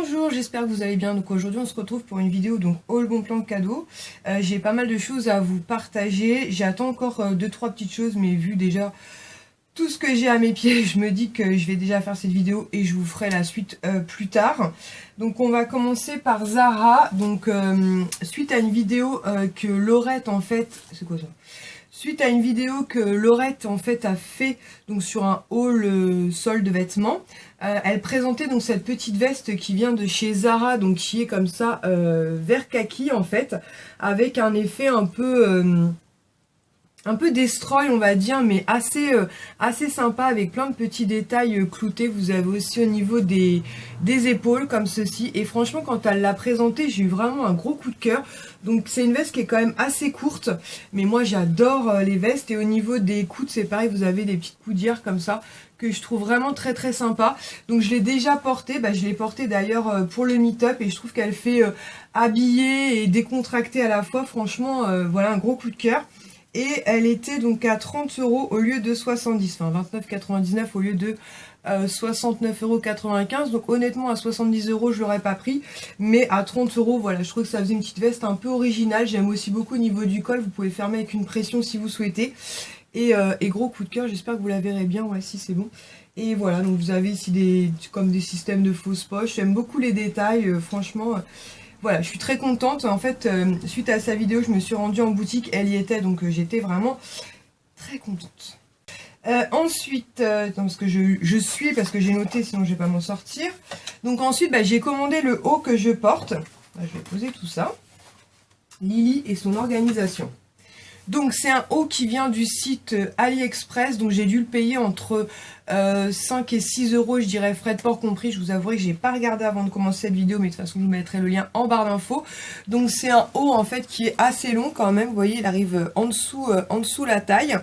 Bonjour, j'espère que vous allez bien. Donc aujourd'hui on se retrouve pour une vidéo donc haul bon plan cadeau. J'ai pas mal de choses à vous partager. J'attends encore 2-3 petites choses, mais vu déjà tout ce que j'ai à mes pieds, je me dis que je vais déjà faire cette vidéo et je vous ferai la suite plus tard. Donc on va commencer par Zara. Donc suite à une vidéo que Laurette en fait... C'est quoi ça ? Suite à une vidéo que Laurette en fait a fait donc sur un haul solde de vêtements, elle présentait donc cette petite veste qui vient de chez Zara, donc qui est comme ça vert kaki en fait, avec un effet un peu destroy on va dire, mais assez sympa avec plein de petits détails cloutés. Vous avez aussi au niveau des épaules comme ceci, et franchement quand elle l'a présenté j'ai eu vraiment un gros coup de cœur. Donc c'est une veste qui est quand même assez courte, mais moi j'adore les vestes. Et au niveau des coudes c'est pareil, vous avez des petites coudières comme ça que je trouve vraiment très sympa. Donc je l'ai déjà portée, je l'ai portée d'ailleurs pour le meet-up et je trouve qu'elle fait habillée et décontractée à la fois. Franchement voilà, un gros coup de cœur. Et elle était donc à 30 € au lieu de 70, enfin 29,99 au lieu de 69,95 €. Donc honnêtement à 70 € je l'aurais pas pris, mais à 30 € voilà, je trouve que ça faisait une petite veste un peu originale. J'aime aussi beaucoup au niveau du col, vous pouvez fermer avec une pression si vous souhaitez. Et gros coup de cœur, j'espère que vous la verrez bien. Ouais, si c'est bon. Et voilà, donc vous avez ici comme des systèmes de fausses poches. J'aime beaucoup les détails, franchement. Voilà, je suis très contente. En fait, suite à sa vidéo, je me suis rendue en boutique, elle y était, donc j'étais vraiment très contente. Ensuite, parce que parce que j'ai noté, sinon je vais pas m'en sortir. Donc ensuite, j'ai commandé le haut que je porte. Je vais poser tout ça. Lily et son organisation. Donc c'est un haut qui vient du site AliExpress, donc j'ai dû le payer entre 5 et 6 €, je dirais, frais de port compris. Je vous avouerai que j'ai pas regardé avant de commencer cette vidéo, mais de toute façon je vous mettrai le lien en barre d'infos. Donc c'est un haut en fait qui est assez long quand même, vous voyez il arrive en dessous la taille.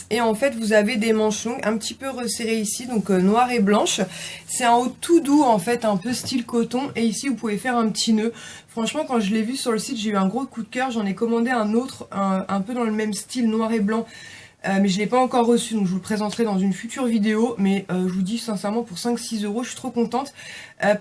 Et en fait vous avez des manches longues un petit peu resserrées ici, donc noire et blanche. C'est un haut tout doux en fait, un peu style coton, et ici vous pouvez faire un petit nœud. Franchement quand je l'ai vu sur le site j'ai eu un gros coup de cœur. J'en ai commandé un autre un peu dans le même style noir et blanc, mais je ne l'ai pas encore reçu, donc je vous le présenterai dans une future vidéo. Mais je vous dis sincèrement, pour 5-6 €, je suis trop contente.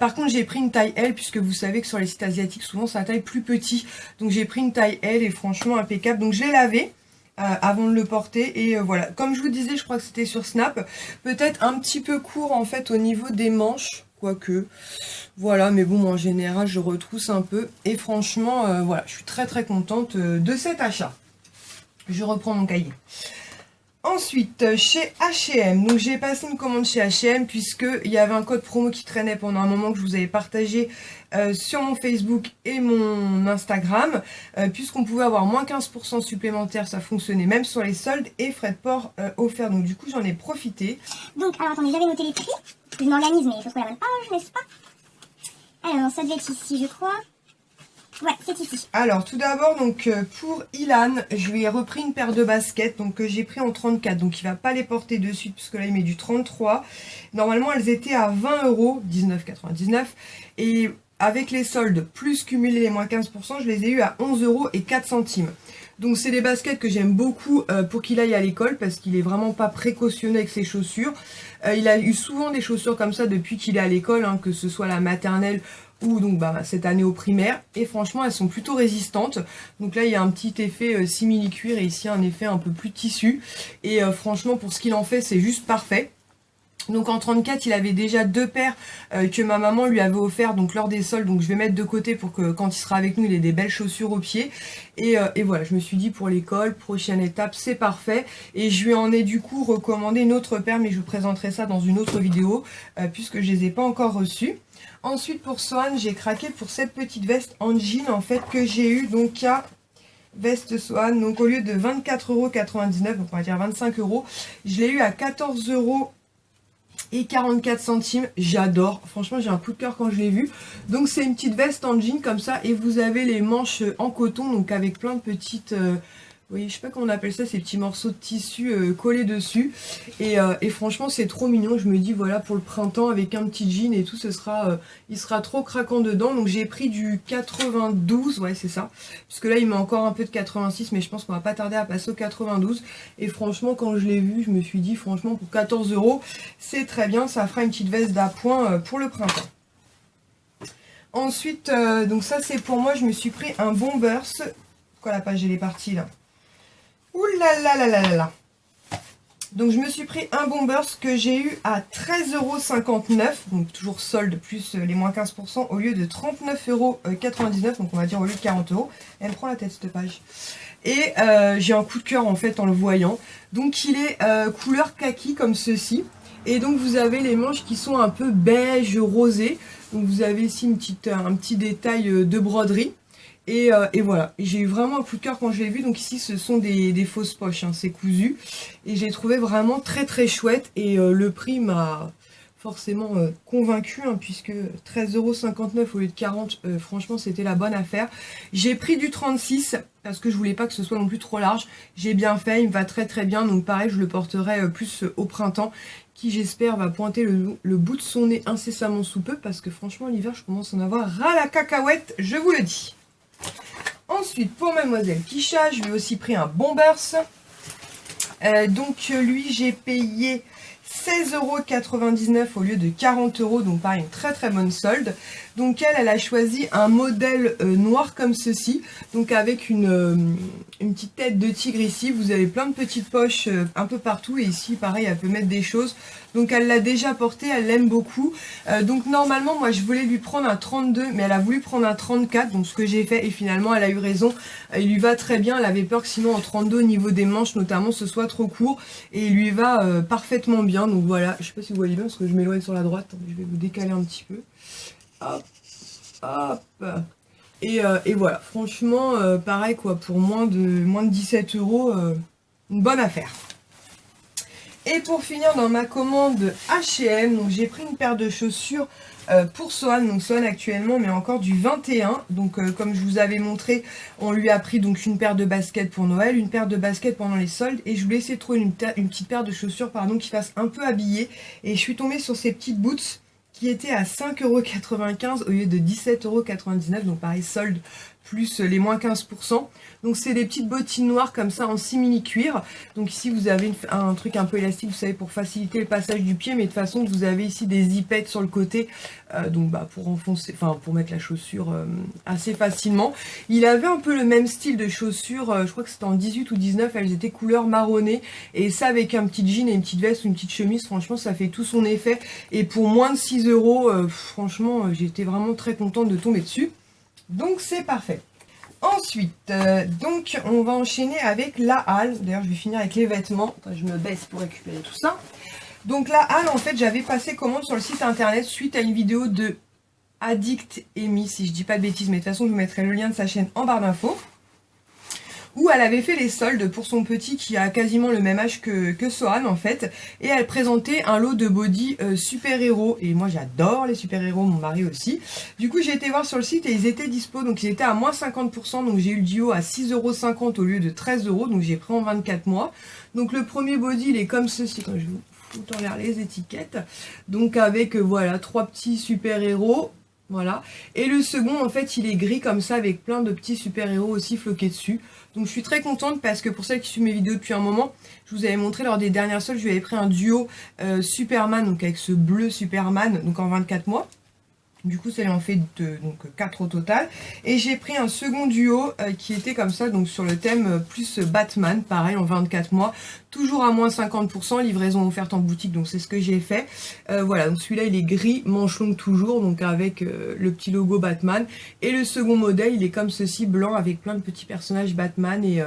Par contre j'ai pris une taille L, puisque vous savez que sur les sites asiatiques souvent c'est la taille plus petit. Donc j'ai pris une taille L et franchement impeccable. Donc je l'ai lavé avant de le porter, et voilà, comme je vous disais, je crois que c'était sur Snap, peut-être un petit peu court en fait au niveau des manches, quoique voilà, mais bon en général je retrousse un peu, et franchement voilà, je suis très contente de cet achat. Je reprends mon cahier. Ensuite, chez H&M, donc j'ai passé une commande chez H&M puisqu'il y avait un code promo qui traînait pendant un moment que je vous avais partagé sur mon Facebook et mon Instagram, puisqu'on pouvait avoir moins 15% supplémentaire, ça fonctionnait même sur les soldes, et frais de port offerts. Donc du coup j'en ai profité. Donc alors attendez, j'avais noté les prix, je m'organise mais il faut trouver la bonne page, n'est-ce pas? Alors ça devait être ici je crois. Ouais, c'est ici. Alors tout d'abord, donc pour Ilan, je lui ai repris une paire de baskets donc que j'ai pris en 34, donc il va pas les porter de suite puisque là il met du 33. Normalement elles étaient à 20 €, 19,99, et avec les soldes plus cumulés les moins 15%, je les ai eu à 11,04 €. Donc c'est des baskets que j'aime beaucoup pour qu'il aille à l'école, parce qu'il est vraiment pas précautionneux avec ses chaussures. Il a eu souvent des chaussures comme ça depuis qu'il est à l'école, hein, que ce soit la maternelle ou donc cette année au primaire, et franchement elles sont plutôt résistantes. Donc là il y a un petit effet simili cuir, et ici un effet un peu plus tissu, et franchement pour ce qu'il en fait c'est juste parfait. Donc en 34 il avait déjà deux paires que ma maman lui avait offert donc lors des soldes, donc je vais mettre de côté pour que quand il sera avec nous il ait des belles chaussures aux pieds. Et voilà, je me suis dit pour l'école, prochaine étape, c'est parfait. Et je lui en ai du coup recommandé une autre paire, mais je vous présenterai ça dans une autre vidéo puisque je les ai pas encore reçues. Ensuite pour Swan, j'ai craqué pour cette petite veste en jean en fait que j'ai eu donc à veste Swan. Donc au lieu de 24,99 €, donc on va dire 25 €, je l'ai eu à 14,44 €. J'adore, franchement j'ai un coup de cœur quand je l'ai vu. Donc c'est une petite veste en jean comme ça, et vous avez les manches en coton, donc avec plein de petites oui, je sais pas comment on appelle ça, ces petits morceaux de tissu collés dessus. Et franchement, c'est trop mignon. Je me dis, voilà, pour le printemps, avec un petit jean et tout, il sera trop craquant dedans. Donc j'ai pris du 92, ouais, c'est ça. Puisque là, il met encore un peu de 86, mais je pense qu'on va pas tarder à passer au 92. Et franchement, quand je l'ai vu, je me suis dit, franchement, pour 14 €, c'est très bien. Ça fera une petite veste d'appoint pour le printemps. Ensuite, donc ça c'est pour moi, je me suis pris un Bombers. Pourquoi la page elle est partie là? Ouh là là là là là là. Donc je me suis pris un Bombers que j'ai eu à 13,59 €, donc toujours solde plus les moins 15% au lieu de 39,99 €, donc on va dire au lieu de 40 €. Elle me prend la tête cette page. Et j'ai un coup de cœur en fait en le voyant. Donc il est couleur kaki comme ceci. Et donc vous avez les manches qui sont un peu beige rosé. Donc vous avez ici un petit détail de broderie. Et voilà, j'ai eu vraiment un coup de cœur quand je l'ai vu. Donc ici ce sont des fausses poches, hein, c'est cousu. Et j'ai trouvé vraiment très très chouette. Et le prix m'a forcément convaincu, hein, puisque 13,59 € au lieu de 40 €, franchement c'était la bonne affaire. J'ai pris du 36 parce que je voulais pas que ce soit non plus trop large. J'ai bien fait, il me va très très bien. Donc pareil, je le porterai plus au printemps, qui j'espère va pointer le bout de son nez incessamment sous peu, parce que franchement l'hiver je commence à en avoir ras la cacahuète, je vous le dis. Ensuite, pour Mademoiselle Kisha, je lui ai aussi pris un Bombers. Donc lui, j'ai payé 16,99 € au lieu de 40 €, donc pareil, une très très bonne solde. Donc elle a choisi un modèle noir comme ceci, donc avec une petite tête de tigre ici. Vous avez plein de petites poches un peu partout, et ici pareil, elle peut mettre des choses. Donc elle l'a déjà porté, elle l'aime beaucoup. Donc normalement, moi je voulais lui prendre un 32, mais elle a voulu prendre un 34, donc ce que j'ai fait, et finalement elle a eu raison. Il lui va très bien, elle avait peur que sinon en 32 au niveau des manches notamment ce soit trop court, et il lui va parfaitement bien. Donc voilà, je sais pas si vous voyez bien parce que je m'éloigne sur la droite, je vais vous décaler un petit peu. Hop, hop. Et voilà, franchement pareil quoi, pour moins de 17 €, une bonne affaire. Et pour finir dans ma commande H&M, donc j'ai pris une paire de chaussures pour Sohan. Donc Sohan actuellement mais encore du 21. Donc comme je vous avais montré, on lui a pris donc une paire de baskets pour Noël, une paire de baskets pendant les soldes, et je voulais essayer de trouver une petite paire de chaussures qui fasse un peu habillée. Et je suis tombée sur ces petites boots qui étaient à 5,95 € au lieu de 17,99 €. Donc pareil, solde plus les moins 15%. Donc c'est des petites bottines noires comme ça en simili cuir. Donc ici vous avez un truc un peu élastique, vous savez, pour faciliter le passage du pied, mais de toute façon vous avez ici des zipettes sur le côté, donc pour enfoncer, enfin pour mettre la chaussure assez facilement. Il avait un peu le même style de chaussures, je crois que c'était en 18 ou 19, elles étaient couleur marronnée, et ça avec un petit jean et une petite veste ou une petite chemise, franchement ça fait tout son effet. Et pour moins de 6 €, franchement j'étais vraiment très contente de tomber dessus. Donc c'est parfait. Ensuite, donc on va enchaîner avec la halle. D'ailleurs je vais finir avec les vêtements. Enfin, je me baisse pour récupérer tout ça. Donc la halle, en fait j'avais passé commande sur le site internet suite à une vidéo de Addict Amy, si je dis pas de bêtises, mais de toute façon je vous mettrai le lien de sa chaîne en barre d'infos, où elle avait fait les soldes pour son petit qui a quasiment le même âge que Sohan en fait, et elle présentait un lot de body super-héros, et moi j'adore les super-héros, mon mari aussi. Du coup j'ai été voir sur le site et ils étaient dispo, donc ils étaient à moins 50%, donc j'ai eu le duo à 6,50 € au lieu de 13 €, donc j'ai pris en 24 mois. Donc le premier body il est comme ceci, quand je vous fous en l'air les étiquettes, donc avec voilà 3 petits super-héros. Voilà. Et le second, en fait, il est gris comme ça, avec plein de petits super-héros aussi floqués dessus. Donc je suis très contente parce que pour celles qui suivent mes vidéos depuis un moment, je vous avais montré lors des dernières soldes, je lui avais pris un duo Superman, donc avec ce bleu Superman, donc en 24 mois. Du coup, ça lui en fait donc 4 au total. Et j'ai pris un second duo qui était comme ça, donc sur le thème plus Batman, pareil en 24 mois. Toujours à moins 50%, livraison offerte en boutique, donc c'est ce que j'ai fait. Voilà, donc celui-là il est gris, manche longue toujours, donc avec le petit logo Batman. Et le second modèle, il est comme ceci, blanc, avec plein de petits personnages Batman et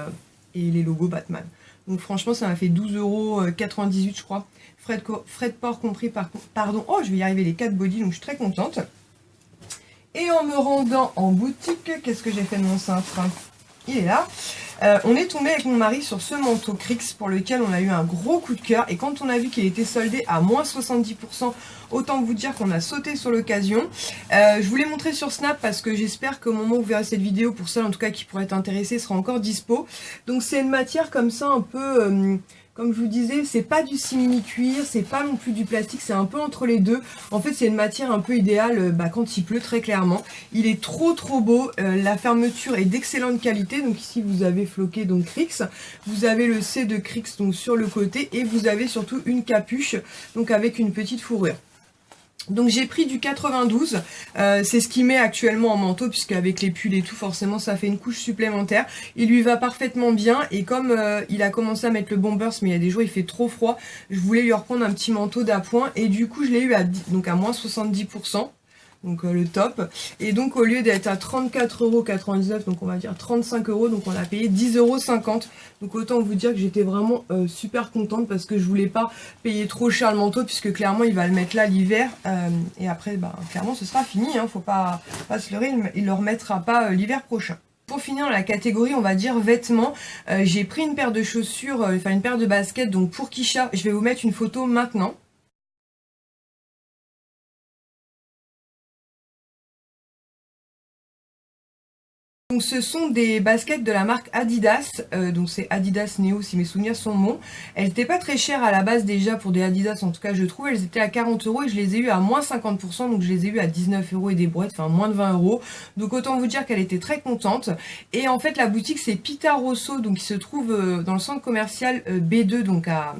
les logos Batman. Donc franchement, ça m'a fait 12,98 € je crois. Frais de port compris, pardon. Oh, je vais y arriver, les 4 body, donc je suis très contente. Et en me rendant en boutique, qu'est-ce que j'ai fait de mon cintre? Il est là. On est tombé avec mon mari sur ce manteau Crix pour lequel on a eu un gros coup de cœur. Et quand on a vu qu'il était soldé à moins 70%, autant vous dire qu'on a sauté sur l'occasion. Je vous l'ai montré sur Snap parce que j'espère qu'au moment où vous verrez cette vidéo, pour celles en tout cas qui pourraient être intéressées, sera encore dispo. Donc c'est une matière comme ça un peu... comme je vous disais, c'est pas du simili cuir, c'est pas non plus du plastique, c'est un peu entre les deux. En fait, c'est une matière un peu idéale quand il pleut, très clairement. Il est trop beau, la fermeture est d'excellente qualité. Donc ici, vous avez floqué donc Crix, vous avez le C de Crix donc sur le côté, et vous avez surtout une capuche donc avec une petite fourrure. Donc j'ai pris du 92, c'est ce qu'il met actuellement en manteau, puisque avec les pulls et tout, forcément ça fait une couche supplémentaire. Il lui va parfaitement bien, et comme il a commencé à mettre le Bombers, mais il y a des jours il fait trop froid, je voulais lui reprendre un petit manteau d'appoint, et du coup je l'ai eu donc à moins 70%. Donc le top. Et donc au lieu d'être à 34,99 €, donc on va dire 35 €, donc on a payé 10,50 €. Donc autant vous dire que j'étais vraiment super contente, parce que je voulais pas payer trop cher le manteau, puisque clairement il va le mettre là l'hiver. Et après bah, clairement ce sera fini, hein, faut pas se leurrer, il le remettra pas l'hiver prochain. Pour finir la catégorie on va dire vêtements, j'ai pris une paire de chaussures, enfin une paire de baskets donc pour Kisha. Je vais vous mettre une photo maintenant. Donc ce sont des baskets de la marque Adidas, donc c'est Adidas Neo si mes souvenirs sont bons. Elles n'étaient pas très chères à la base déjà pour des Adidas, en tout cas je trouve, elles étaient à 40 € et je les ai eues à moins 50%, donc je les ai eues à 19 € et des brouettes, enfin moins de 20 €. Donc autant vous dire qu'elle était très contente. Et en fait la boutique c'est Pita Rosso, donc qui se trouve dans le centre commercial B2, donc à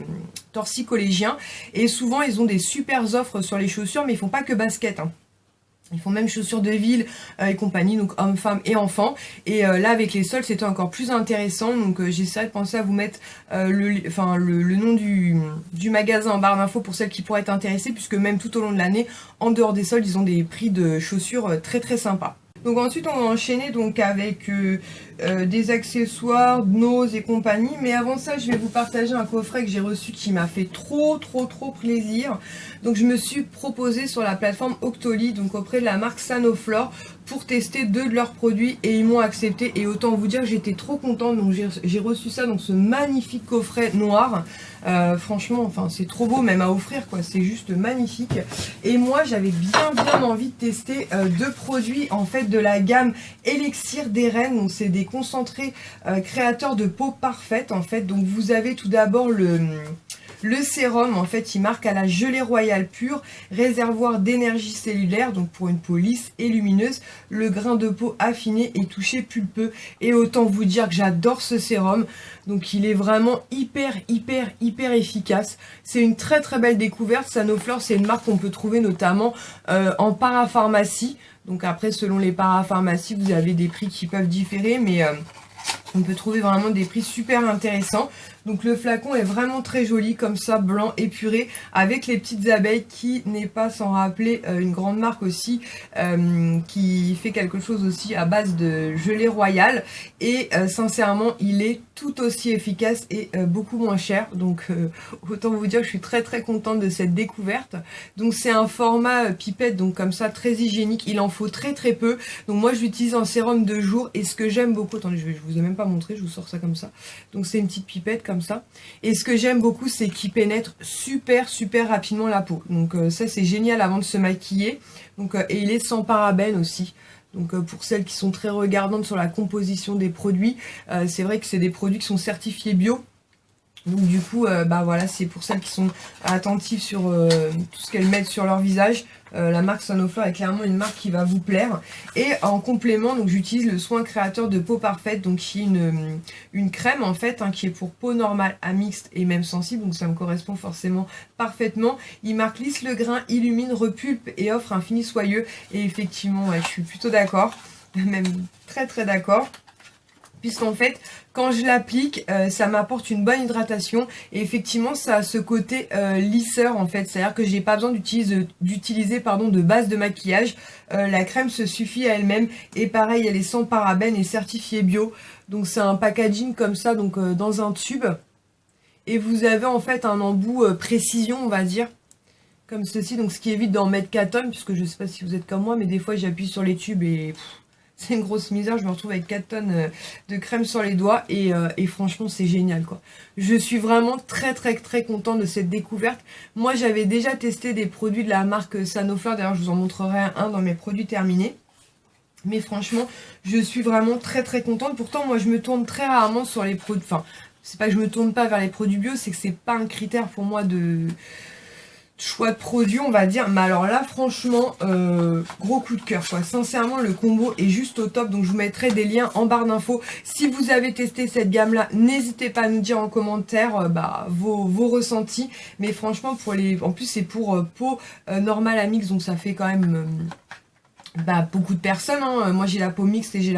Torcy Collégien. Et souvent ils ont des super offres sur les chaussures, mais ils font pas que basket, hein. Ils font même chaussures de ville et compagnie, donc hommes, femmes et enfants. Et là avec les soldes c'était encore plus intéressant. Donc j'essaierai de penser à vous mettre le nom du magasin en barre d'infos pour celles qui pourraient être intéressées, puisque même tout au long de l'année, en dehors des soldes, ils ont des prix de chaussures très très sympas. Donc ensuite on va enchaîner donc avec des accessoires, Nose et compagnie. Mais avant ça je vais vous partager un coffret que j'ai reçu qui m'a fait trop plaisir. Donc je me suis proposée sur la plateforme Octoly, donc auprès de la marque Sanoflore, pour tester 2 de leurs produits, et ils m'ont accepté. Et autant vous dire que j'étais trop contente. Donc j'ai reçu ça, donc ce magnifique coffret noir. Franchement enfin c'est trop beau même à offrir quoi, c'est juste magnifique. Et moi j'avais bien envie de tester 2 produits en fait de la gamme Elixir des Reines. Donc c'est des concentrés créateurs de peau parfaite en fait. Donc vous avez tout d'abord le sérum, en fait il marque à la gelée royale pure, réservoir d'énergie cellulaire, donc pour une peau lisse et lumineuse, le grain de peau affiné et touché pulpeux. Et autant vous dire que j'adore ce sérum, donc il est vraiment hyper efficace. C'est une très belle découverte. Sanoflore c'est une marque qu'on peut trouver notamment en parapharmacie. Donc après selon les parapharmacies vous avez des prix qui peuvent différer, mais on peut trouver vraiment des prix super intéressants. Donc le flacon est vraiment très joli comme ça, blanc épuré, avec les petites abeilles, qui n'est pas sans rappeler une grande marque aussi qui fait quelque chose aussi à base de gelée royale. Et sincèrement il est tout aussi efficace et beaucoup moins cher. Donc autant vous dire que je suis très contente de cette découverte. Donc c'est un format pipette, donc comme ça très hygiénique, il en faut très peu. Donc moi je l'utilise en sérum de jour, et ce que j'aime beaucoup, attendez je vous ai même pas montré, je vous sors ça comme ça. Donc c'est une petite pipette comme ça, et ce que j'aime beaucoup c'est qu'il pénètre super rapidement la peau. Donc ça c'est génial avant de se maquiller. Donc et il est sans parabènes aussi. Donc pour celles qui sont très regardantes sur la composition des produits, c'est vrai que c'est des produits qui sont certifiés bio. Donc du coup, bah voilà, c'est pour celles qui sont attentives sur tout ce qu'elles mettent sur leur visage. La marque Sanoflore est clairement une marque qui va vous plaire. Et en complément, donc j'utilise le soin créateur de peau parfaite, donc qui est une crème en fait, hein, qui est pour peau normale, à mixte et même sensible. Donc ça me correspond forcément parfaitement. Il marque lisse le grain, illumine, repulpe et offre un fini soyeux. Et effectivement, ouais, je suis plutôt d'accord, même très d'accord. Puisqu'en fait quand je l'applique ça m'apporte une bonne hydratation, et effectivement ça a ce côté lisseur en fait, c'est à dire que j'ai pas besoin d'utiliser de base de maquillage. La crème se suffit à elle-même, et pareil elle est sans parabènes et certifiée bio. Donc c'est un packaging comme ça, donc dans un tube, et vous avez en fait un embout précision on va dire, comme ceci, donc ce qui évite d'en mettre 4 tonnes, puisque je sais pas si vous êtes comme moi, mais des fois j'appuie sur les tubes et c'est une grosse misère, je me retrouve avec 4 tonnes de crème sur les doigts, et franchement c'est génial quoi. Je suis vraiment très contente de cette découverte. Moi j'avais déjà testé des produits de la marque Sanoflore, d'ailleurs je vous en montrerai un dans mes produits terminés. Mais franchement je suis vraiment très contente. Pourtant moi je me tourne très rarement sur les produits, enfin c'est pas que je me tourne pas vers les produits bio, c'est que c'est pas un critère pour moi choix de produit, on va dire. Mais alors là, franchement, gros coup de cœur, quoi. Sincèrement, le combo est juste au top. Donc, je vous mettrai des liens en barre d'infos. Si vous avez testé cette gamme-là, n'hésitez pas à nous dire en commentaire vos ressentis. Mais franchement, en plus, c'est pour peau normale à mix. Donc, ça fait quand même... beaucoup de personnes, hein. Moi j'ai la peau mixte et j'ai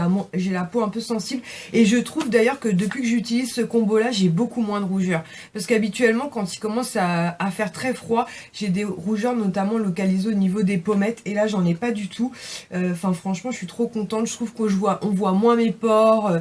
la peau un peu sensible, et je trouve d'ailleurs que depuis que j'utilise ce combo là, j'ai beaucoup moins de rougeurs, parce qu'habituellement quand il commence à faire très froid, j'ai des rougeurs notamment localisées au niveau des pommettes, et là j'en ai pas du tout. Enfin franchement je suis trop contente, je trouve qu'on voit moins mes pores,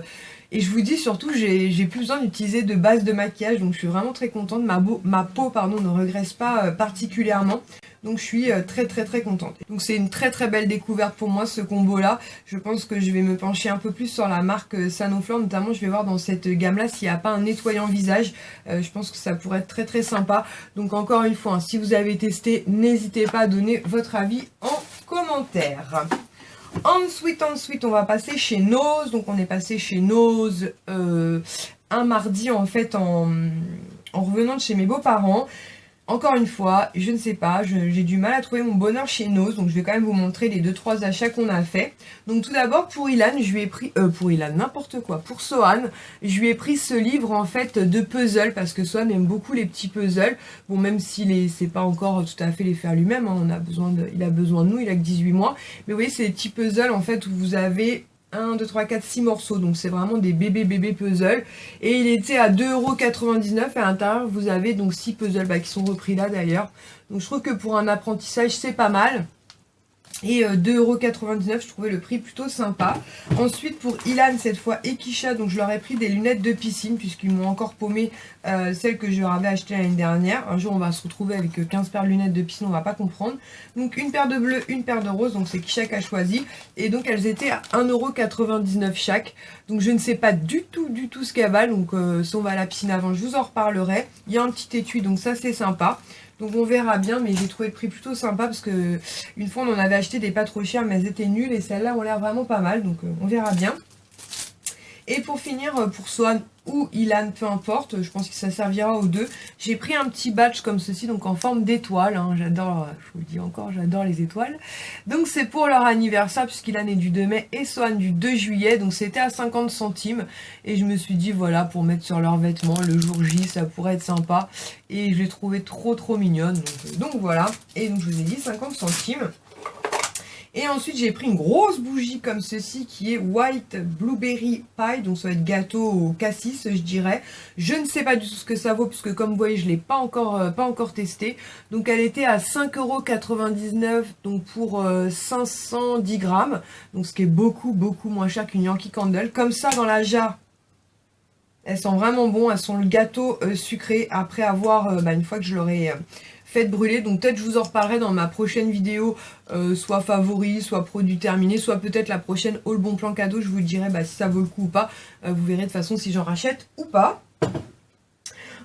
et je vous dis surtout, j'ai plus besoin d'utiliser de base de maquillage, donc je suis vraiment très contente. Ma peau ne regresse pas particulièrement, donc je suis très contente. Donc c'est une très belle découverte pour moi, ce combo là. Je pense que je vais me pencher un peu plus sur la marque Sanoflore, notamment je vais voir dans cette gamme là s'il n'y a pas un nettoyant visage. Je pense que ça pourrait être très sympa. Donc encore une fois, hein, si vous avez testé, n'hésitez pas à donner votre avis en commentaire. Ensuite, on va passer chez Nose. Donc, on est passé chez Nose un mardi, en fait, en revenant de chez mes beaux-parents. Encore une fois, je ne sais pas, j'ai du mal à trouver mon bonheur chez Nose, donc je vais quand même vous montrer les 2-3 achats qu'on a fait. Donc tout d'abord pour Ilan, je lui ai pris, pour Ilan, n'importe quoi, pour Sohan, je lui ai pris ce livre en fait de puzzles, parce que Sohan aime beaucoup les petits puzzles. Bon, même s'il sait pas encore tout à fait les faire lui-même, hein, il a besoin de nous, il a que 18 mois. Mais vous voyez, c'est des petits puzzles en fait où vous avez 1, 2, 3, 4, 6 morceaux, donc c'est vraiment des bébés puzzles, et il était à 2,99 €, et à l'intérieur vous avez donc 6 puzzles qui sont repris là d'ailleurs, donc je trouve que pour un apprentissage c'est pas mal. Et 2,99 €, je trouvais le prix plutôt sympa. Ensuite pour Ilan cette fois et Kisha, donc je leur ai pris des lunettes de piscine puisqu'ils m'ont encore paumé celles que je leur avais achetées l'année dernière. Un jour on va se retrouver avec 15 paires de lunettes de piscine, on va pas comprendre. Donc une paire de bleu, une paire de rose, donc c'est Kisha qui a choisi. Et donc elles étaient à 1,99 € chaque. Donc je ne sais pas du tout ce qu'elles valent. Donc si on va à la piscine avant, je vous en reparlerai. Il y a un petit étui, donc ça c'est sympa. Donc on verra bien, mais j'ai trouvé le prix plutôt sympa parce que une fois on en avait acheté des pas trop chères, mais elles étaient nulles, et celles-là ont l'air vraiment pas mal, donc on verra bien. Et pour finir, pour Sohan ou Ilan, peu importe, je pense que ça servira aux deux. J'ai pris un petit badge comme ceci, donc en forme d'étoile, hein. J'adore, je vous le dis encore, j'adore les étoiles. Donc c'est pour leur anniversaire, puisqu'Ilan est du 2 mai et Sohan du 2 juillet, donc c'était à 50 centimes. Et je me suis dit, voilà, pour mettre sur leurs vêtements le jour J, ça pourrait être sympa. Et je l'ai trouvé trop mignonne, donc voilà. Et donc je vous ai dit 50 centimes. Et ensuite, j'ai pris une grosse bougie comme ceci qui est White Blueberry Pie. Donc, ça va être gâteau au cassis, je dirais. Je ne sais pas du tout ce que ça vaut puisque, comme vous voyez, je ne l'ai pas encore testé. Donc, elle était à 5,99 €, donc pour 510 grammes. Donc, ce qui est beaucoup moins cher qu'une Yankee Candle. Comme ça, dans la jarre, elles sont vraiment bonnes. Elles sont le gâteau sucré après avoir, une fois que je l'aurai... faites brûler, donc peut-être je vous en reparlerai dans ma prochaine vidéo, soit favori, soit produit terminé, soit peut-être la prochaine haul bon plan cadeau, je vous dirai si ça vaut le coup ou pas, vous verrez de toute façon si j'en rachète ou pas.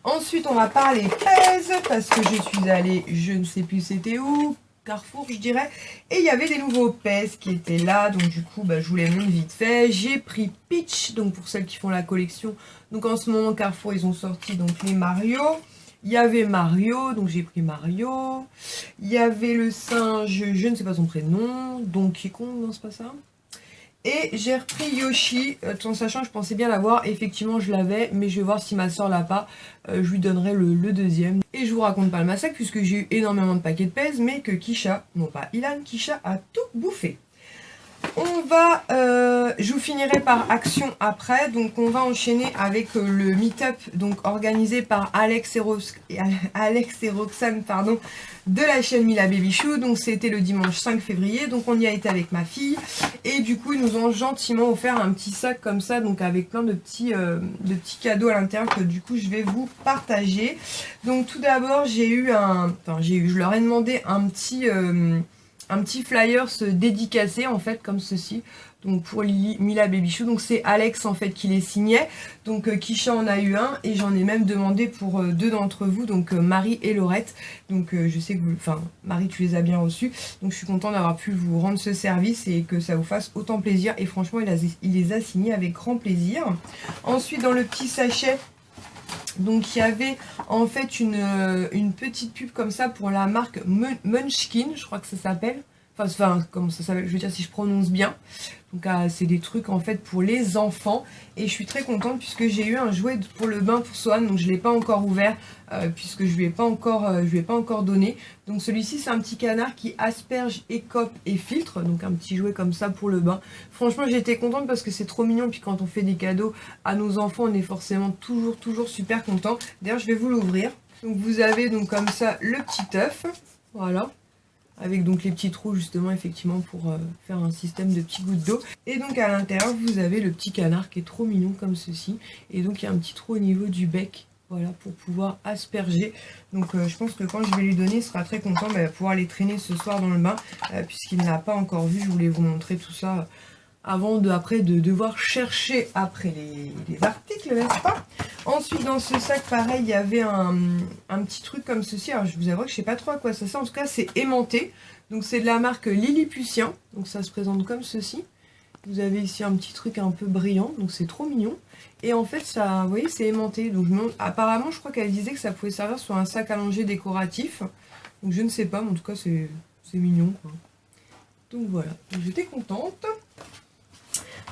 Ensuite on va parler pèse, parce que je suis allée, je ne sais plus c'était où, Carrefour je dirais, et il y avait des nouveaux pèse qui étaient là, donc du coup je vous les montre vite fait. J'ai pris Peach, donc pour celles qui font la collection, donc en ce moment Carrefour ils ont sorti donc les Mario. Il y avait Mario, donc j'ai pris Mario. Il y avait le singe, je ne sais pas son prénom, Donkey Kong, non c'est pas ça. Et j'ai repris Yoshi, tout en sachant que je pensais bien l'avoir, effectivement je l'avais, mais je vais voir si ma soeur l'a pas, je lui donnerai le deuxième. Et je vous raconte pas le massacre puisque j'ai eu énormément de paquets de pèse, mais que Kisha, non pas Ilan, Kisha a tout bouffé. On va, je vous finirai par action après, donc on va enchaîner avec le meet-up donc organisé par Alex et Roxane pardon, de la chaîne Mila Baby Chou. Donc c'était le dimanche 5 février, donc on y a été avec ma fille, et du coup ils nous ont gentiment offert un petit sac comme ça, donc avec plein de petits cadeaux à l'intérieur que du coup je vais vous partager. Donc tout d'abord je leur ai demandé un petit flyer dédicacé en fait comme ceci, donc pour Mila Baby Chou. Donc c'est Alex en fait qui les signait, donc Kisha en a eu un, et j'en ai même demandé pour deux d'entre vous, donc Marie et Laurette. Donc je sais que Marie tu les as bien reçus, donc je suis contente d'avoir pu vous rendre ce service et que ça vous fasse autant plaisir, et franchement il les a signés avec grand plaisir. Ensuite dans le petit sachet, Donc il y avait en fait une petite pub comme ça pour la marque Munchkin, je crois que ça s'appelle. Enfin, comment ça s'appelle, je veux dire si je prononce bien. Donc c'est des trucs en fait pour les enfants. Et je suis très contente puisque j'ai eu un jouet pour le bain pour Sohan. Donc je ne l'ai pas encore ouvert puisque je lui ai pas encore donné. Donc celui-ci c'est un petit canard qui asperge, écope et filtre. Donc un petit jouet comme ça pour le bain. Franchement j'étais contente parce que c'est trop mignon. Puis quand on fait des cadeaux à nos enfants on est forcément toujours super content. D'ailleurs je vais vous l'ouvrir. Donc vous avez donc comme ça le petit œuf. Voilà. Avec donc les petits trous justement effectivement pour faire un système de petits gouttes d'eau. Et donc à l'intérieur vous avez le petit canard qui est trop mignon comme ceci. Et donc il y a un petit trou au niveau du bec, voilà, pour pouvoir asperger. Donc je pense que quand je vais lui donner il sera très content, il va pouvoir les traîner ce soir dans le bain. Puisqu'il n'a pas encore vu, je voulais vous montrer tout ça avant de devoir chercher après les articles, n'est-ce pas? Ensuite dans ce sac pareil il y avait un petit truc comme ceci. Alors je vous avoue que je sais pas trop à quoi ça sert. En tout cas c'est aimanté. Donc c'est de la marque Lilliputien. Donc ça se présente comme ceci. Vous avez ici un petit truc un peu brillant. Donc c'est trop mignon. Et en fait ça, vous voyez, c'est aimanté. Donc apparemment je crois qu'elle disait que ça pouvait servir sur un sac allongé décoratif. Donc je ne sais pas, mais en tout cas c'est mignon quoi. Donc voilà, j'étais contente.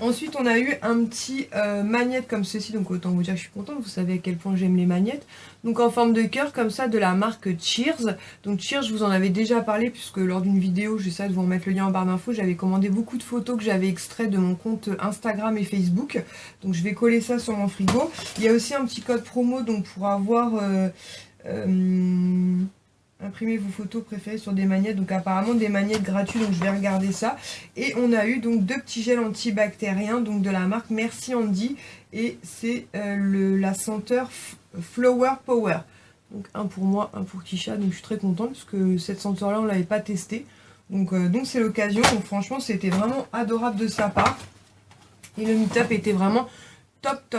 Ensuite, on a eu un petit magnète comme ceci, donc autant vous dire que je suis contente, vous savez à quel point j'aime les magnettes. Donc en forme de cœur comme ça de la marque Cheers. Donc Cheers, je vous en avais déjà parlé puisque lors d'une vidéo, j'essaie de vous remettre le lien en barre d'infos, j'avais commandé beaucoup de photos que j'avais extraites de mon compte Instagram et Facebook. Donc je vais coller ça sur mon frigo. Il y a aussi un petit code promo donc pour avoir... imprimez vos photos préférées sur des magnettes, donc apparemment des magnettes gratuits, donc je vais regarder ça. Et on a eu donc 2 petits gels antibactériens donc de la marque Merci Andy et c'est la senteur Flower Power. Donc un pour moi, un pour Kisha, donc je suis très contente parce que cette senteur là on l'avait pas testée. Donc c'est l'occasion, donc franchement c'était vraiment adorable de sa part. Et le meet-up était vraiment top.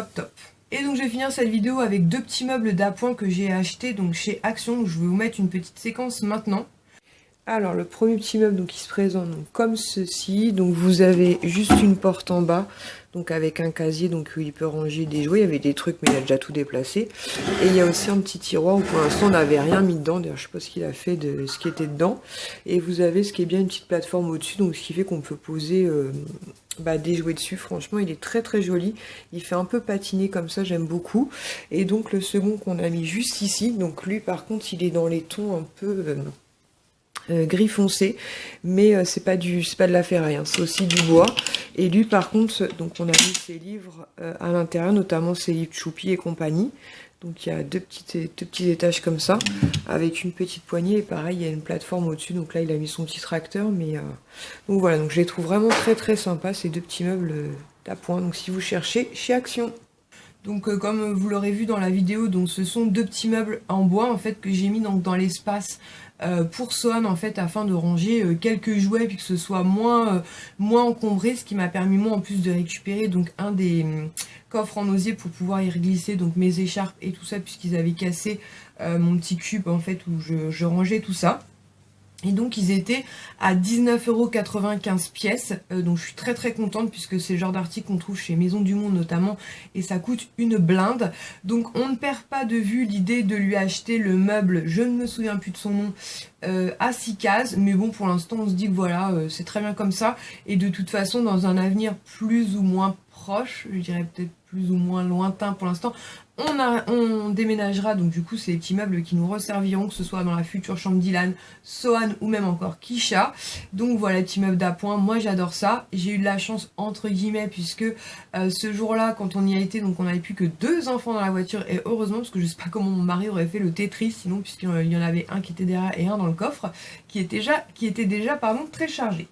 Et donc je vais finir cette vidéo avec 2 petits meubles d'appoint que j'ai achetés donc chez Action. Donc, je vais vous mettre une petite séquence maintenant. Alors le premier petit meuble donc, qui se présente donc, comme ceci. Donc vous avez juste une porte en bas. Donc avec un casier donc où il peut ranger des jouets. Il y avait des trucs mais il a déjà tout déplacé. Et il y a aussi un petit tiroir où pour l'instant on n'avait rien mis dedans. D'ailleurs je sais pas ce qu'il a fait de ce qui était dedans. Et vous avez ce qui est bien une petite plateforme au-dessus. Donc ce qui fait qu'on peut poser... des jouets dessus. Franchement il est très joli, il fait un peu patiner comme ça, j'aime beaucoup. Et donc le second qu'on a mis juste ici, donc lui par contre il est dans les tons un peu gris foncé, mais c'est pas de la ferraille, hein, c'est aussi du bois. Et lui par contre, donc on a mis ses livres à l'intérieur, notamment ses livres Choupi et compagnie. Donc il y a deux petits étages comme ça, avec une petite poignée, et pareil, il y a une plateforme au-dessus, donc là il a mis son petit tracteur, mais... Donc voilà, donc je les trouve vraiment très sympas, ces 2 petits meubles d'appoint, donc si vous cherchez, chez Action. Donc comme vous l'aurez vu dans la vidéo, donc ce sont 2 petits meubles en bois, en fait, que j'ai mis donc, dans l'espace pour Sohan, en fait, afin de ranger quelques jouets, puis que ce soit moins encombré, ce qui m'a permis moi en plus de récupérer donc un des coffres en osier pour pouvoir y reglisser donc mes écharpes et tout ça, puisqu'ils avaient cassé mon petit cube en fait où je rangeais tout ça. Et donc ils étaient à 19,95 € pièces, donc je suis très contente puisque c'est le genre d'article qu'on trouve chez Maison du Monde notamment et ça coûte une blinde. Donc on ne perd pas de vue l'idée de lui acheter le meuble, je ne me souviens plus de son nom, à 6 cases, mais bon pour l'instant on se dit que voilà c'est très bien comme ça et de toute façon dans un avenir plus ou moins proche, je dirais peut-être plus ou moins lointain pour l'instant, on déménagera, donc du coup c'est les petits meubles qui nous resserviront, que ce soit dans la future chambre d'Ilan, Sohan ou même encore Kisha. Donc voilà, les petits meubles d'appoint, moi j'adore ça. J'ai eu de la chance entre guillemets puisque ce jour-là quand on y a été, donc on n'avait plus que 2 enfants dans la voiture et heureusement parce que je sais pas comment mon mari aurait fait le Tetris sinon, puisqu'il y en avait un qui était derrière et un dans le coffre qui était déjà très chargé.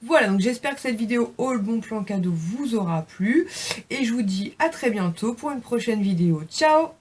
Voilà, donc j'espère que cette vidéo haul bon plan cadeau vous aura plu. Et je vous dis à très bientôt pour une prochaine vidéo. Ciao!